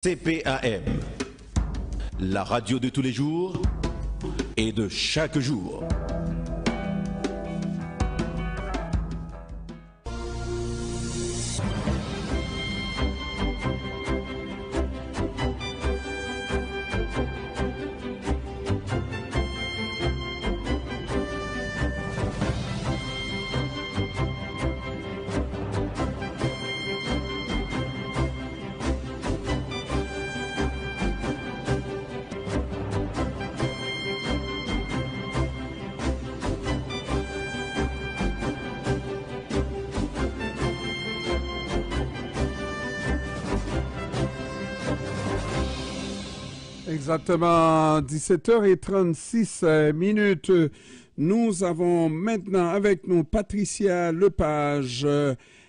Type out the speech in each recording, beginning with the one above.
CPAM, la radio de tous les jours et de chaque jour. Exactement, 17h36 minutes. Nous avons maintenant avec nous Patricia Lepage.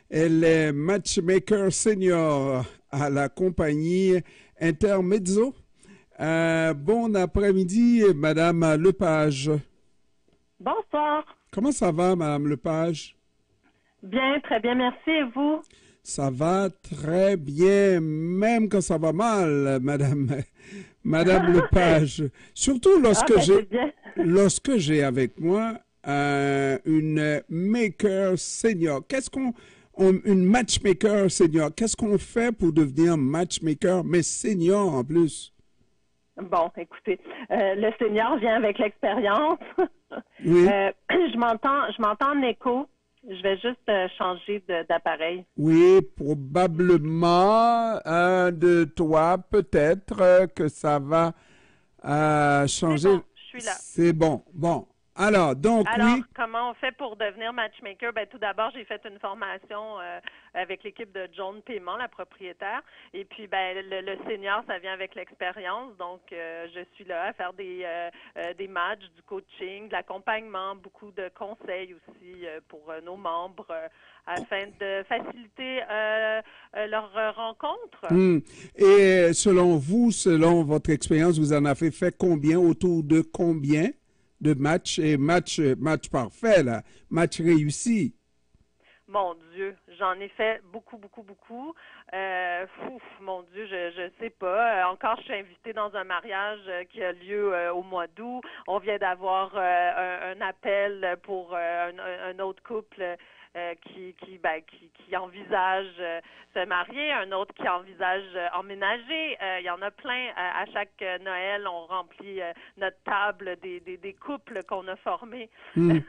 Elle est matchmaker senior à la compagnie Intermezzo. Bon après-midi, Madame Lepage. Bonsoir. Comment ça va, Madame Lepage? Bien, très bien, merci. Et vous? Ça va très bien, même quand ça va mal, Madame Lepage. Surtout lorsque j'ai avec moi une maker senior. Une matchmaker senior. Qu'est-ce qu'on fait pour devenir matchmaker, mais senior en plus? Bon, écoutez, le senior vient avec l'expérience. Oui. Je m'entends en écho. Je vais juste changer d'appareil. Oui, probablement de toi, peut-être que ça va changer. C'est bon, je suis là. C'est bon. Bon. Alors, oui. Comment on fait pour devenir matchmaker? Ben, tout d'abord, j'ai fait une formation avec l'équipe de John Paiement, la propriétaire. Et puis, ben, le senior, ça vient avec l'expérience. Donc, je suis là à faire des matchs, du coaching, de l'accompagnement, beaucoup de conseils aussi pour nos membres afin de faciliter leur rencontre. Et selon vous, selon votre expérience, vous en avez fait combien, autour de combien de matchs et match parfait, là, match réussi? Mon Dieu, j'en ai fait beaucoup. Mon Dieu, je sais pas. Encore, je suis invitée dans un mariage qui a lieu au mois d'août. On vient d'avoir un appel pour un autre couple qui envisage se marier, un autre qui envisage emménager. Il y en a plein. À chaque Noël, on remplit notre table des couples qu'on a formés. Mais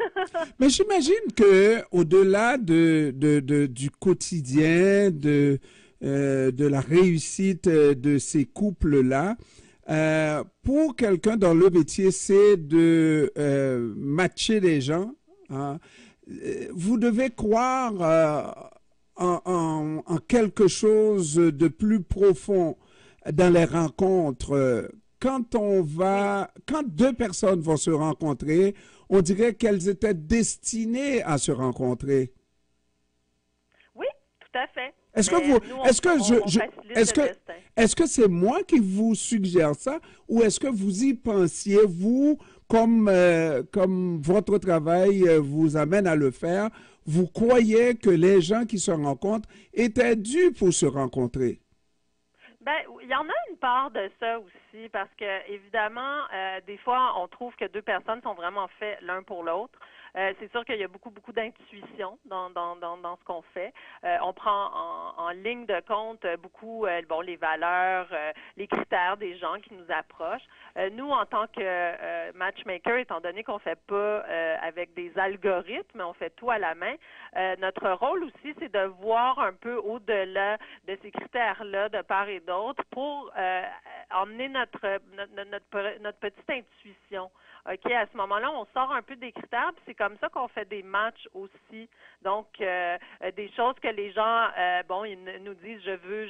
j'imagine que au-delà du quotidien, de la réussite de ces couples-là, pour quelqu'un dans le métier, c'est de matcher les gens. Hein. Vous devez croire en quelque chose de plus profond dans les rencontres. Quand deux personnes vont se rencontrer, on dirait qu'elles étaient destinées à se rencontrer. Oui, tout à fait. Est-ce que c'est moi qui vous suggère ça ou est-ce que vous y pensiez, vous, comme votre travail vous amène à le faire, vous croyez que les gens qui se rencontrent étaient dus pour se rencontrer? Ben, il y en a une part de ça aussi, parce que évidemment, des fois, on trouve que deux personnes sont vraiment faites l'un pour l'autre. C'est sûr qu'il y a beaucoup d'intuition dans ce qu'on fait. On prend en ligne de compte beaucoup les valeurs, les critères des gens qui nous approchent. Nous, en tant que matchmaker, étant donné qu'on fait pas avec des algorithmes, on fait tout à la main, notre rôle aussi, c'est de voir un peu au-delà de ces critères-là de part et d'autre pour emmener notre petite intuition. OK, à ce moment-là, on sort un peu des critères, puis c'est comme ça qu'on fait des matchs aussi. Donc, des choses que les gens, ils nous disent « je veux »,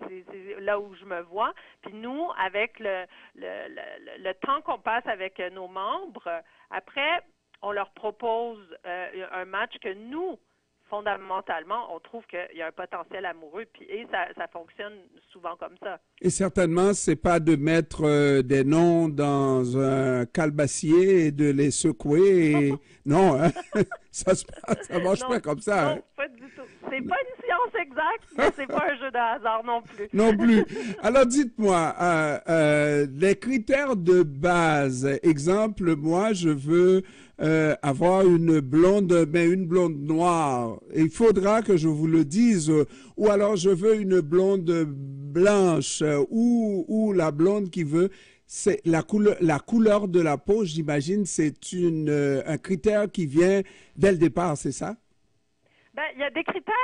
c'est là où je me vois. Puis nous, avec le temps qu'on passe avec nos membres, après, on leur propose un match que nous, fondamentalement, on trouve qu'il y a un potentiel amoureux, et ça fonctionne souvent comme ça. Et certainement, c'est pas de mettre des noms dans un calebassier et de les secouer. Non, hein? ça marche pas comme ça. Non, hein? pas du tout. C'est pas une science réponse exacte, mais c'est pas un jeu de hasard non plus. Non plus. Alors, dites-moi, les critères de base. Exemple, moi, je veux avoir une blonde, mais une blonde noire. Il faudra que je vous le dise. Ou alors, je veux une blonde blanche, ou la blonde qui veut... C'est la couleur de la peau, j'imagine, c'est un critère qui vient dès le départ, c'est ça? Ben, il y a des critères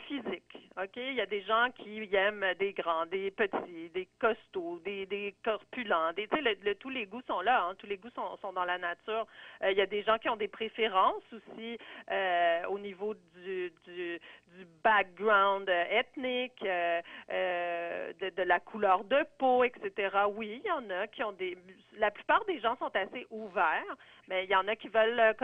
physiques, OK? Il y a des gens qui aiment des grands, des petits, des costauds, des corpulents. Tu sais, tous les goûts sont là, hein? Tous les goûts sont dans la nature. Il y a des gens qui ont des préférences aussi au niveau du background ethnique, de la couleur de peau, etc. Oui, il y en a qui ont des... La plupart des gens sont assez ouverts, mais il y en a qui veulent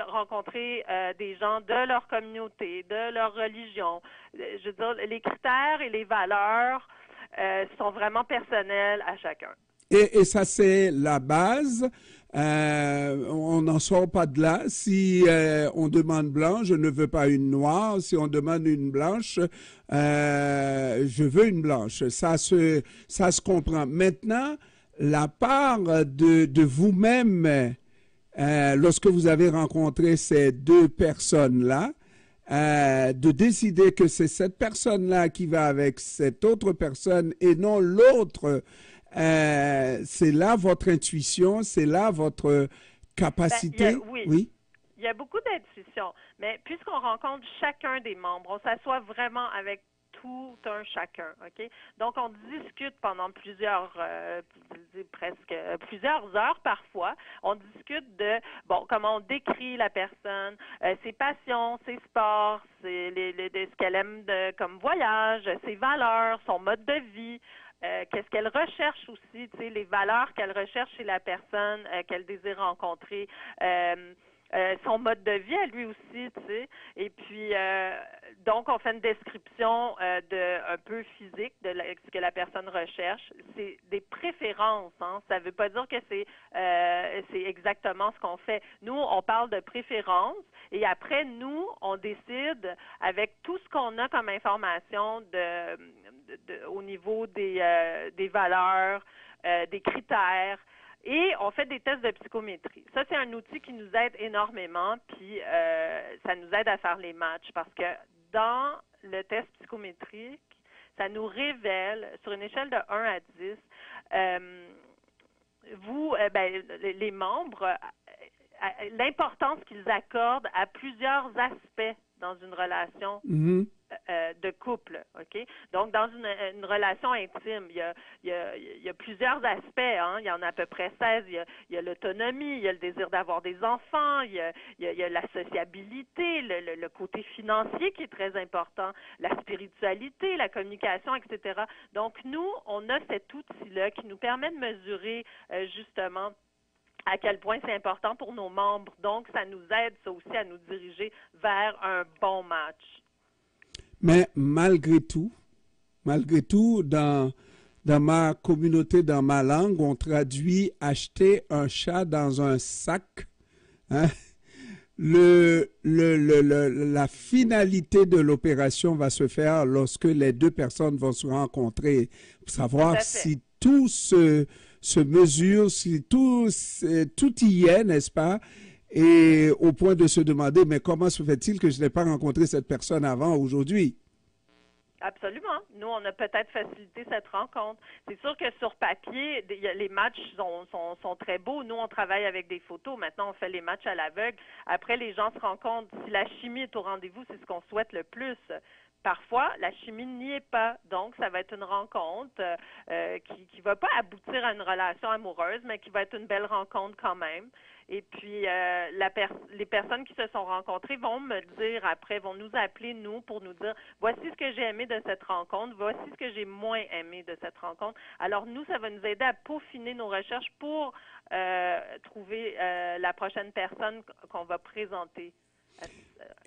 rencontrer des gens de leur communauté, de leur religion. Je veux dire, les critères et les valeurs sont vraiment personnels à chacun. Et ça, c'est la base. On n'en sort pas de là. Si on demande blanc, je ne veux pas une noire. Si on demande une blanche, je veux une blanche. Ça se comprend. Maintenant, la part de vous-même, lorsque vous avez rencontré ces deux personnes-là, de décider que c'est cette personne-là qui va avec cette autre personne et non l'autre, c'est là votre intuition, c'est là votre capacité. Oui. Il y a beaucoup d'intuition, mais puisqu'on rencontre chacun des membres, on s'assoit vraiment avec tout un chacun, OK? Donc, on discute pendant plusieurs heures parfois. On discute de, comment on décrit la personne, ses passions, ses sports, ce qu'elle aime comme voyage, ses valeurs, son mode de vie. Qu'est-ce qu'elle recherche aussi, tu sais, les valeurs qu'elle recherche chez la personne qu'elle désire rencontrer, son mode de vie à lui aussi, tu sais. Et puis, donc, on fait une description un peu physique de ce que la personne recherche. C'est des préférences, hein. Ça ne veut pas dire que c'est exactement ce qu'on fait. Nous, on parle de préférences et après, nous, on décide avec tout ce qu'on a comme information au niveau des valeurs, des critères. Et on fait des tests de psychométrie. Ça, c'est un outil qui nous aide énormément, puis ça nous aide à faire les matchs parce que dans le test psychométrique, ça nous révèle, sur une échelle de 1 à 10, les membres, l'importance qu'ils accordent à plusieurs aspects dans une relation de couple, OK? Donc, dans une relation intime, il y a plusieurs aspects, hein? Il y en a à peu près 16. Il y a l'autonomie, il y a le désir d'avoir des enfants, il y a la sociabilité, le côté financier qui est très important, la spiritualité, la communication, etc. Donc, nous, on a cet outil-là qui nous permet de mesurer, justement, à quel point c'est important pour nos membres. Donc, ça nous aide, ça aussi, à nous diriger vers un bon match. Mais malgré tout, dans ma communauté, dans ma langue, on traduit acheter un chat dans un sac. Hein? La finalité de l'opération va se faire lorsque les deux personnes vont se rencontrer pour savoir si tout se mesure, si tout y est, n'est-ce pas? Et au point de se demander, mais comment se fait-il que je n'ai pas rencontré cette personne avant aujourd'hui? Absolument. Nous, on a peut-être facilité cette rencontre. C'est sûr que sur papier, les matchs sont très beaux. Nous, on travaille avec des photos. Maintenant, on fait les matchs à l'aveugle. Après, les gens se rencontrent. Si la chimie est au rendez-vous, c'est ce qu'on souhaite le plus. Parfois, la chimie n'y est pas. Donc, ça va être une rencontre qui va pas aboutir à une relation amoureuse, mais qui va être une belle rencontre quand même. Et puis, les personnes qui se sont rencontrées vont me dire après, vont nous appeler, nous, pour nous dire, voici ce que j'ai aimé de cette rencontre, voici ce que j'ai moins aimé de cette rencontre. Alors, nous, ça va nous aider à peaufiner nos recherches pour trouver la prochaine personne qu'on va présenter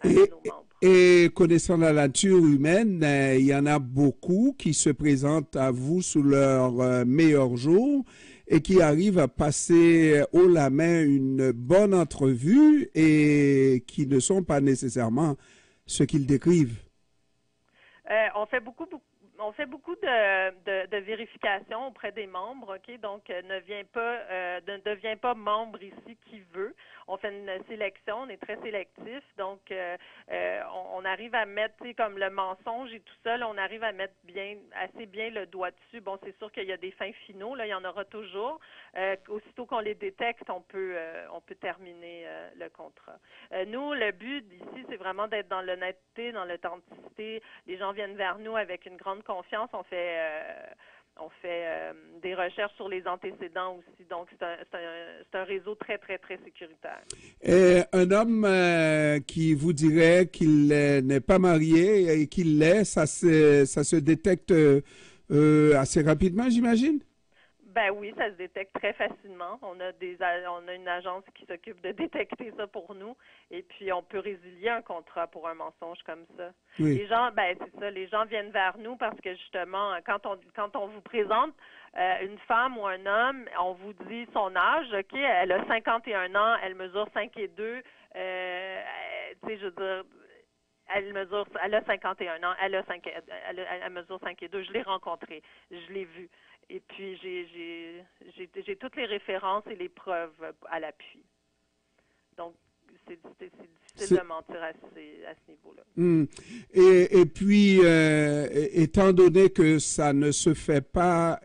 à nos membres. Et connaissant la nature humaine, il y en a beaucoup qui se présentent à vous sous leur meilleur jour et qui arrivent à passer haut la main une bonne entrevue et qui ne sont pas nécessairement ce qu'ils décrivent. On fait beaucoup de vérifications auprès des membres, OK? Donc, ne devient pas membre ici qui veut. On fait une sélection, on est très sélectif. Donc, on arrive à mettre, comme le mensonge et tout ça, là, on arrive à mettre assez bien le doigt dessus. Bon, c'est sûr qu'il y a des fins finaux, là, il y en aura toujours. Aussitôt qu'on les détecte, on peut terminer le contrat. Nous, le but ici, c'est vraiment d'être dans l'honnêteté, dans l'authenticité. Les gens viennent vers nous avec une grande confiance. On fait des recherches sur les antécédents aussi. Donc, c'est un réseau très, très, très sécuritaire. Et un homme qui vous dirait qu'il n'est pas marié et qu'il l'est, ça se détecte assez rapidement, j'imagine? Ben oui, ça se détecte très facilement. On a une agence qui s'occupe de détecter ça pour nous, et puis on peut résilier un contrat pour un mensonge comme ça. Oui. Les gens, c'est ça, les gens viennent vers nous parce que justement, quand on vous présente une femme ou un homme, on vous dit son âge, OK, elle a 51 ans, elle mesure 5 et 2, tu sais, je veux dire, elle a 51 ans, elle mesure 5 et 2, je l'ai rencontrée, je l'ai vue. Et puis, j'ai toutes les références et les preuves à l'appui. Donc, c'est difficile de mentir à ce niveau-là. Et puis, étant donné que ça ne se fait pas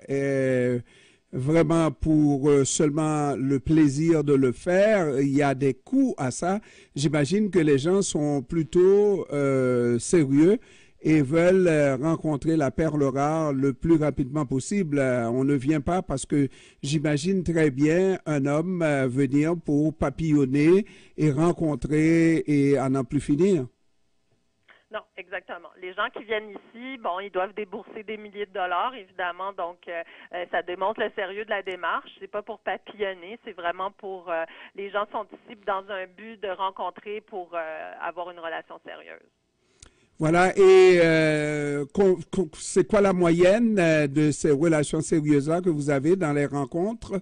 vraiment pour seulement le plaisir de le faire, il y a des coûts à ça. J'imagine que les gens sont plutôt sérieux et veulent rencontrer la perle rare le plus rapidement possible. On ne vient pas parce que j'imagine très bien un homme venir pour papillonner et rencontrer et à n'en plus finir. Non, exactement. Les gens qui viennent ici, bon, ils doivent débourser des milliers de dollars, évidemment, donc ça démontre le sérieux de la démarche. C'est pas pour papillonner, c'est vraiment pour les gens sont ici dans un but de rencontrer pour avoir une relation sérieuse. Voilà, et c'est quoi la moyenne de ces relations sérieuses-là que vous avez dans les rencontres?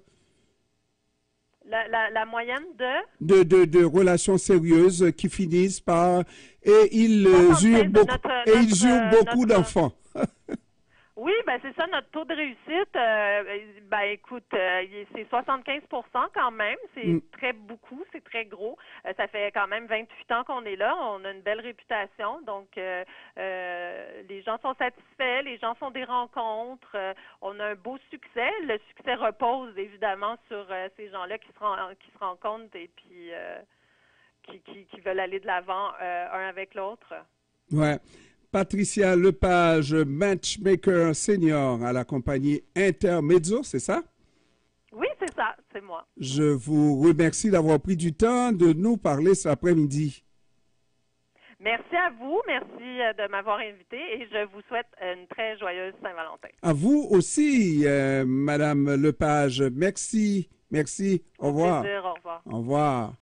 La moyenne de relations sérieuses qui finissent par... Et ils eurent beaucoup d'enfants. Oui, ben c'est ça, notre taux de réussite, écoute, c'est 75% quand même, c'est très beaucoup, c'est très gros. Ça fait quand même 28 ans qu'on est là, on a une belle réputation, donc les gens sont satisfaits, les gens font des rencontres, on a un beau succès. Le succès repose évidemment sur ces gens-là qui se rencontrent et puis qui veulent aller de l'avant un avec l'autre. Ouais. Patricia Lepage, matchmaker senior à la compagnie Intermezzo, c'est ça? Oui, c'est ça, c'est moi. Je vous remercie d'avoir pris du temps de nous parler cet après-midi. Merci à vous, merci de m'avoir invité et je vous souhaite une très joyeuse Saint-Valentin. À vous aussi, Madame Lepage. Merci, merci. Au revoir. Plaisir, au revoir. Au revoir.